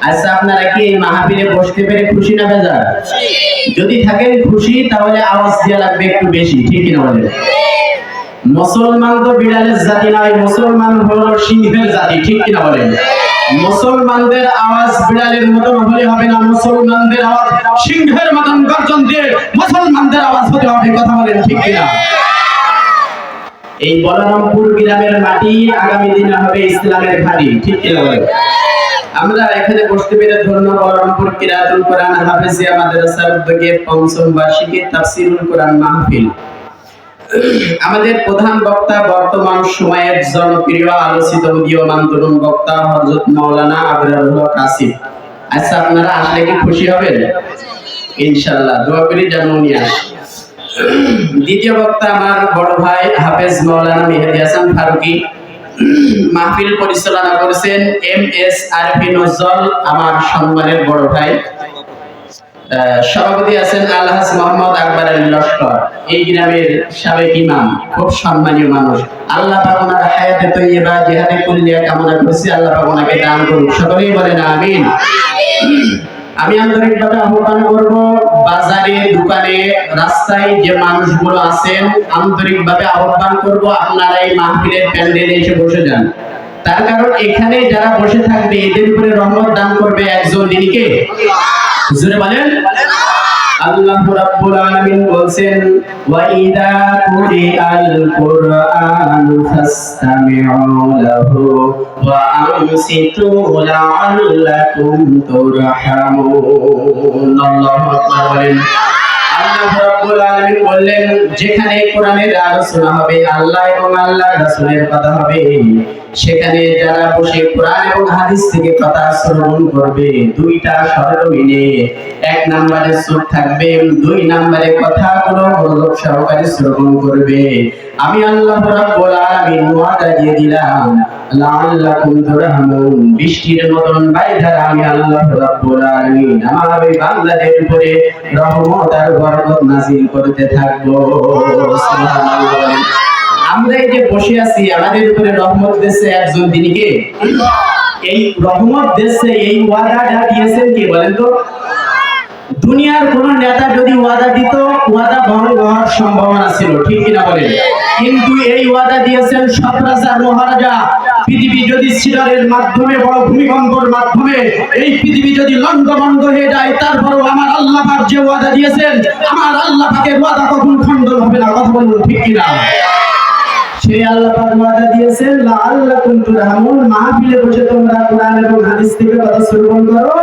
আচ্ছা, আপনারা কি এই মাহফিলে বসতে পেরে খুশি না বেজার? যদি থাকেন খুশি তাহলে আওয়াজ দেওয়া লাগবে একটু বেশি, ঠিক না বলেন? মুসলমান তো বিড়ালের জাতি নয়, মুসলমান হলো সিংহের জাতি, ঠিক কিনা বলেন? মুসলমানদের আওয়াজ বিড়ালের মতন হলে হবে না, মুসলমানদের আওয়াজ সিংহের মতন গর্জন দিয়ে মুসলমানদের আওয়াজ হতে হবে, কথা বলেন ঠিক কিনা? এই বলরামপুর গ্রামের মাটি আগামী দিনে হবে ইসলামের ঘাঁটি, ঠিক কিনা বলেন? আমরা এখানে বসতে পেরে ধন্য বলরামপুর কিরাতুল কোরআন হাফেজিয়া মাদ্রাসার উদ্যোগে পঞ্চম বার্ষিকী তাফসীরুল কোরআন মাহফিল। আমাদের প্রধান বক্তা বর্তমান সময়ের জনপ্রিয় আলোচিত উদীয়মান তরুণ বক্তা হযরত মাওলানা আবরারুল হক আসিফ। আচ্ছা, আপনারা আসলে কি খুশি হবেন? ইনশাআল্লাহ দোয়া করি যেন উনি আসে। দ্বিতীয় বক্তা আমার বড় ভাই হাফেজ মাওলানা মেহেদী হাসান ফারুকী। মাহফিল পরিচালনা করেছেন এমএস আরফি নজরুল, আমার সম্মানের বড় ভাই। সভাপতি আছেন আলহাজ মোহাম্মদ আকবর আলী লস্কর, এই গ্রামের সাবেক ইমাম, খুব সম্মানীয় মানুষ। আল্লাহ পাক ওনার হায়াতে তৈয়বা জিহাদে কুল্লিয়া কামনা করছি, আল্লাহ পাক ওনাকে দান করুক, সকলেই বলেন আমিন। আমি আন্তরিকভাবে আহ্বান করব, বাজারে দোকানে রাস্তায় যে মানুষগুলো আছেন আন্তরিকভাবে আহ্বান করব আপনারা এই মাহফিলের প্যান্ডেলে এসে বসে যান। তার কারণ এখানে যারা বসে থাকবে এদের উপরে রহমত দান করবে একজন, তিনি কে? জোরে বলেন। আল্লাহ রাব্বুল আলামিন বলেন, ওয়া ইযা কুরিআল কুরআনু ফাসতামিউ লাহু ওয়া আনসিতু লাআল্লাকুম তুরহামুন। আল্লাহু আকবার বলেন। আল্লাহ রাব্বুল আলামিন বললেন, যেখানে কোরআনের আলোচনা হবে, আল্লাহ এবং আল্লাহর রাসূলের কথা হবে, সেখানে যারা বসে কোরআন এবং হাদিস থেকে কথা শ্রবণ করবে, দুইটা সরলমিনে, এক নম্বরে চোখ থাকবে, দুই নম্বরে কথাগুলো মনোযোগ সহকারে শ্রবণ করবে। আমি আল্লাহ রাব্বুল আলামিন ওয়াদা দিয়ে দিলাম, লাআল্লাকুম তুরহামুন, বৃষ্টির মতন বাইধারা আমি আল্লাহ রাব্বুল আলামিন আমার এই বান্দাদের উপরে রহমত আর বরকত নাযিল করতে থাকবো। সুবহানাল্লাহ। আমরা এই যে বসে আছি, আমাদের উপরে রহমত দেশে একজন, তিনি কে? এই রহমত দেশে এই ওয়াদাটা দিয়েছেন কে বলেন তো? দুনিয়ার কোন নেতা যদি ওয়াদা দিত, ওয়াদা ভঙ্গ হওয়ার সম্ভাবনা ছিল, ঠিক কিনা বলেন? কিন্তু এই ওয়াদা দিয়েছেন সব রাজার মহারাজা। পৃথিবী যদি সিডারের মাধ্যমে, বড় ভূমিকম্পের মাধ্যমে এই পৃথিবী যদি লন্ডভন্ড হয়ে যায়, তারপরেও আমার আল্লাহ পাক যে ওয়াদা দিয়েছেন, আমার আল্লাহ পাকের ওয়াদা কখনো খণ্ডন হবে না, কথা বলুন ঠিক কিনা? সেই আল্লাহ পাক ওয়াদা দিয়েছেন, লাআল্লাকুম তুরহামুন, মাহফিলে বসে তোমরা কোরআন এবং হাদিস থেকে কথা শ্রবণ করো,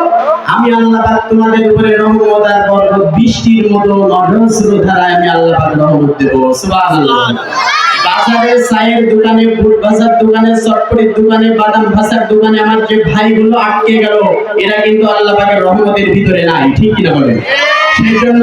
আমি আল্লাহ পাক তোমাদের উপরে রহমত আর বরকত বৃষ্টির মতো নজর ধারায় আমি আল্লাহ পাক রহমত দেব। সুবহানাল্লাহ। বাজারে চায়ের দোকানে, বুট ভাজার দোকানে, চটপটির দোকানে, বাদাম ভাজার দোকানে আমার যে ভাইগুলো আটকে গেল, এরা কিন্তু আল্লাহ পাকের রহমতের ভিতরে নাই, ঠিক কিনা বলেন? সেই জন্য